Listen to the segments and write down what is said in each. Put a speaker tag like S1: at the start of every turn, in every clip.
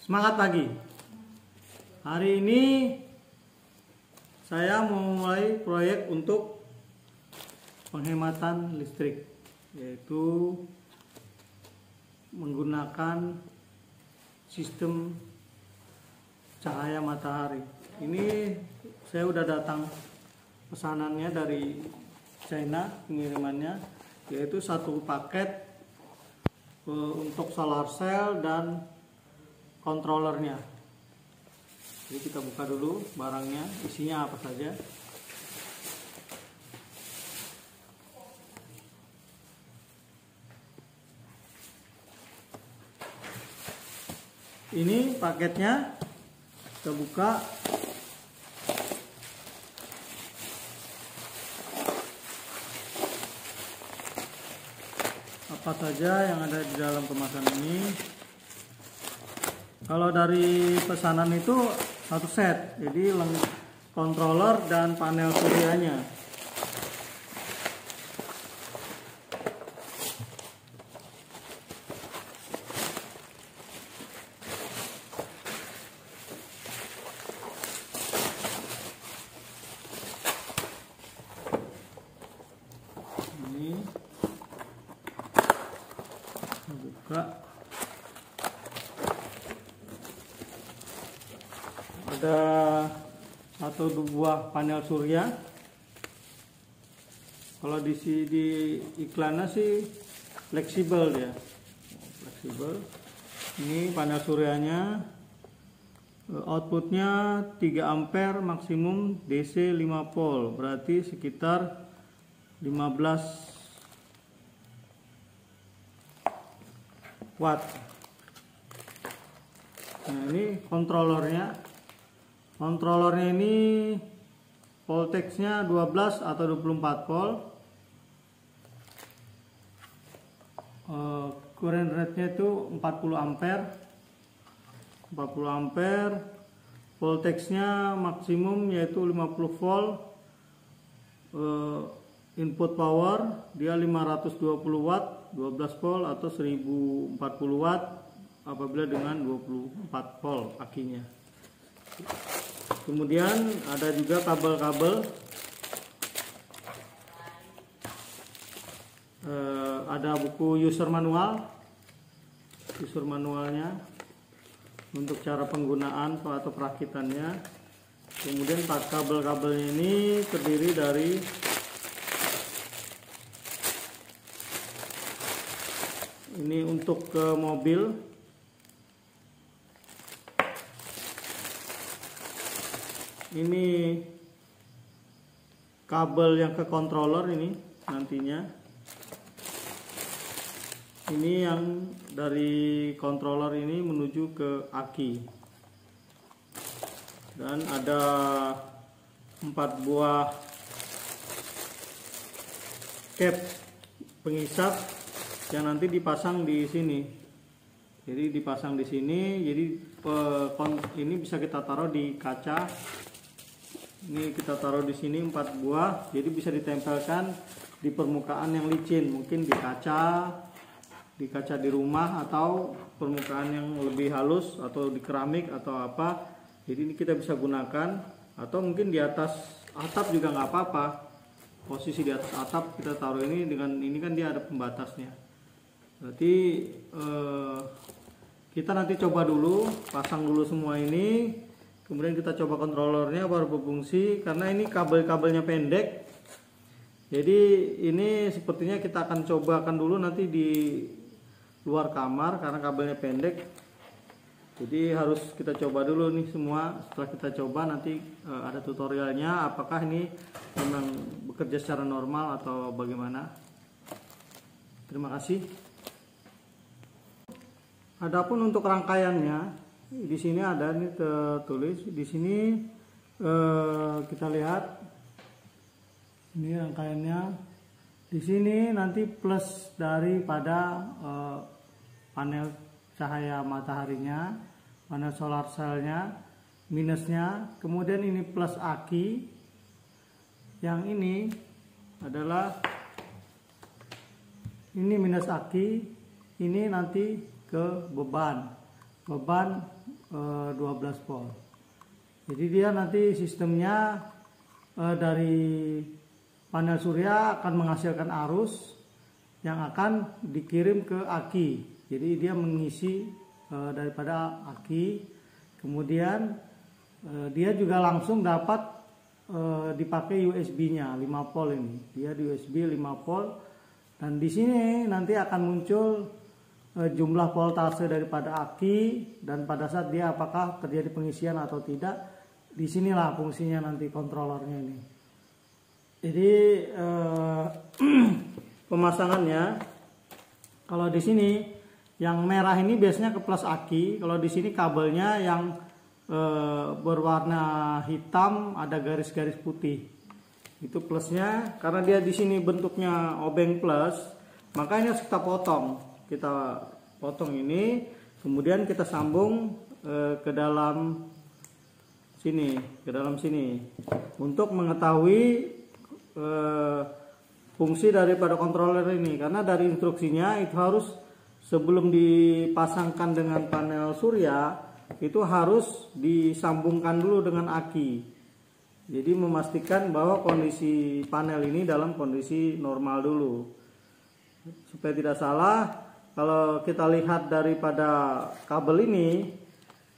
S1: Semangat pagi. Hari ini saya mau mulai proyek untuk penghematan listrik, yaitu menggunakan sistem cahaya matahari. Ini saya udah datang pesanannya dari China, pengirimannya, yaitu satu paket untuk solar cell dan kontrolernya. Jadi kita buka dulu barangnya, isinya apa saja. Ini paketnya, kita buka. Apa saja yang ada di dalam kemasan ini? Kalau dari pesanan itu satu set, jadi controller dan panel suryanya. Ini buka. Ada satu buah panel surya. Kalau di iklannya sih fleksibel dia, fleksibel. Ini panel suryanya, outputnya 3 ampere, maksimum DC 5 volt, berarti sekitar 15 watt. Nah, ini kontrolernya. Kontrolernya ini voltage-nya 12 atau 24 volt. Current rate-nya itu 40 ampere. 40 ampere. Voltage-nya maksimum yaitu 50 volt. Input power dia 520 watt, 12 volt atau 1040 watt apabila dengan 24 volt akinya. Kemudian ada juga kabel-kabel, ada buku user manualnya untuk cara penggunaan atau perakitannya. Kemudian kabel-kabelnya ini terdiri dari ini untuk ke mobil. Ini kabel yang ke controller ini nantinya. Ini yang dari controller ini menuju ke aki. Dan ada 4 buah cap pengisap yang nanti dipasang di sini. Jadi dipasang di sini. Jadi ini bisa kita taruh di kaca. Ini kita taruh di sini 4 buah, jadi bisa ditempelkan di permukaan yang licin, mungkin di kaca di rumah, atau permukaan yang lebih halus, atau di keramik atau apa. Jadi ini kita bisa gunakan, atau mungkin di atas atap juga nggak apa-apa. Posisi di atas atap kita taruh ini, dengan ini kan dia ada pembatasnya. Berarti kita nanti coba dulu, pasang dulu semua ini. Kemudian kita coba kontrolernya baru berfungsi, karena ini kabel-kabelnya pendek. Jadi ini sepertinya kita akan cobakan dulu nanti di luar kamar karena kabelnya pendek. Jadi harus kita coba dulu nih semua. Setelah kita coba nanti ada tutorialnya apakah ini memang bekerja secara normal atau bagaimana. Terima kasih. Adapun untuk rangkaiannya, di sini ada nih tertulis di sini, kita lihat ini rangkaiannya. Di sini nanti plus daripada panel cahaya mataharinya, panel solar cell-nya, minusnya. Kemudian ini plus aki. Yang ini adalah ini minus aki. Ini nanti ke beban 12 volt. Jadi dia nanti sistemnya dari panel surya akan menghasilkan arus yang akan dikirim ke aki. Jadi dia mengisi daripada aki, kemudian dia juga langsung dapat dipakai USB-nya 5 volt ini. Dia di USB 5 volt, dan di sini nanti akan muncul jumlah voltase daripada aki, dan pada saat dia apakah terjadi pengisian atau tidak. Disinilah fungsinya nanti kontrolernya ini. Jadi pemasangannya, kalau di sini yang merah ini biasanya ke plus aki, kalau di sini kabelnya yang berwarna hitam ada garis-garis putih, itu plusnya. Karena dia di sini bentuknya obeng plus, makanya kita potong ini, kemudian kita sambung ke dalam sini untuk mengetahui fungsi daripada controller ini. Karena dari instruksinya itu harus sebelum dipasangkan dengan panel surya itu harus disambungkan dulu dengan aki. Jadi memastikan bahwa kondisi panel ini dalam kondisi normal dulu. Supaya tidak salah, kalau kita lihat daripada kabel ini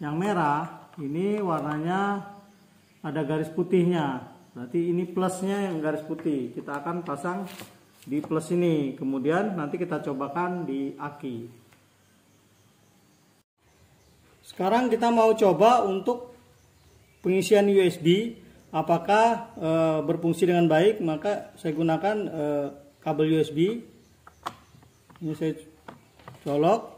S1: yang merah, ini warnanya ada garis putihnya. Berarti ini plusnya yang garis putih. Kita akan pasang di plus ini, kemudian nanti kita cobakan di aki. Sekarang kita mau coba untuk pengisian USB, apakah berfungsi dengan baik. Maka saya gunakan kabel USB. Ini saya colok.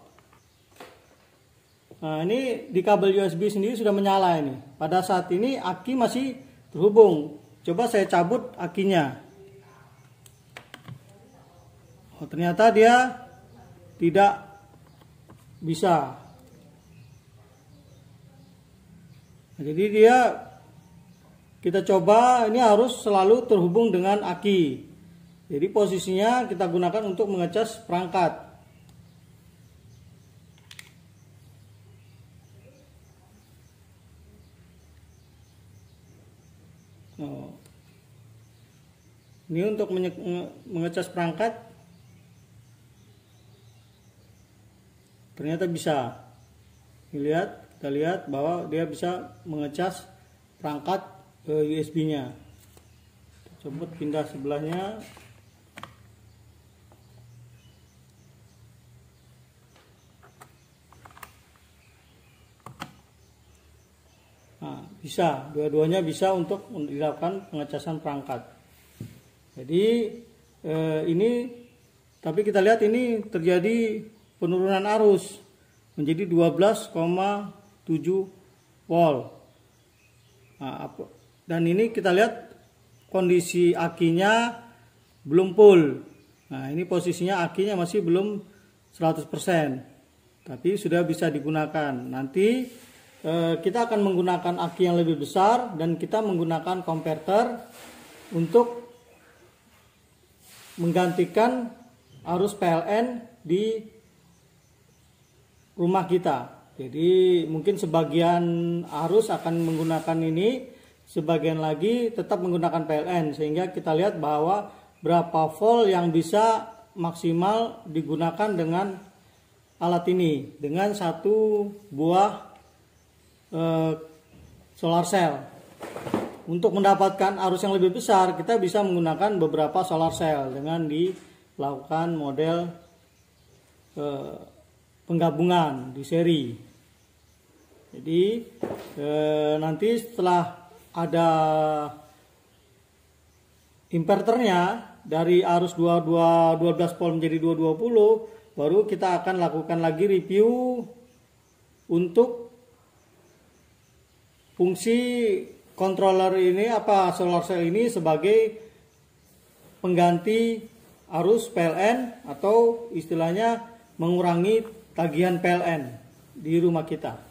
S1: Nah, ini di kabel USB sendiri sudah menyala ini. Pada saat ini aki masih terhubung. Coba saya cabut akinya. Oh, ternyata dia tidak bisa. Nah, jadi kita coba, ini harus selalu terhubung dengan aki. Jadi posisinya kita gunakan untuk mengecas perangkat. Oh. Ini untuk mengecas perangkat. Ternyata bisa. Kita lihat bahwa dia bisa mengecas perangkat USB-nya. Coba pindah sebelahnya. Nah, bisa, dua-duanya bisa untuk dilakukan pengecasan perangkat. Jadi ini, tapi kita lihat ini terjadi penurunan arus menjadi 12,7 volt. Nah, dan ini kita lihat kondisi akinya belum full. Nah, ini posisinya akinya masih belum 100%, tapi sudah bisa digunakan. Nanti kita akan menggunakan aki yang lebih besar, dan kita menggunakan konverter untuk menggantikan arus PLN di rumah kita. Jadi mungkin sebagian arus akan menggunakan ini, sebagian lagi tetap menggunakan PLN, sehingga kita lihat bahwa berapa volt yang bisa maksimal digunakan dengan alat ini, dengan satu buah solar cell. Untuk mendapatkan arus yang lebih besar, kita bisa menggunakan beberapa solar cell dengan dilakukan model penggabungan di seri. Jadi nanti setelah ada inverternya, dari arus 12 volt menjadi 220, baru kita akan lakukan lagi review untuk fungsi controller ini, solar cell ini sebagai pengganti arus PLN, atau istilahnya mengurangi tagihan PLN di rumah kita.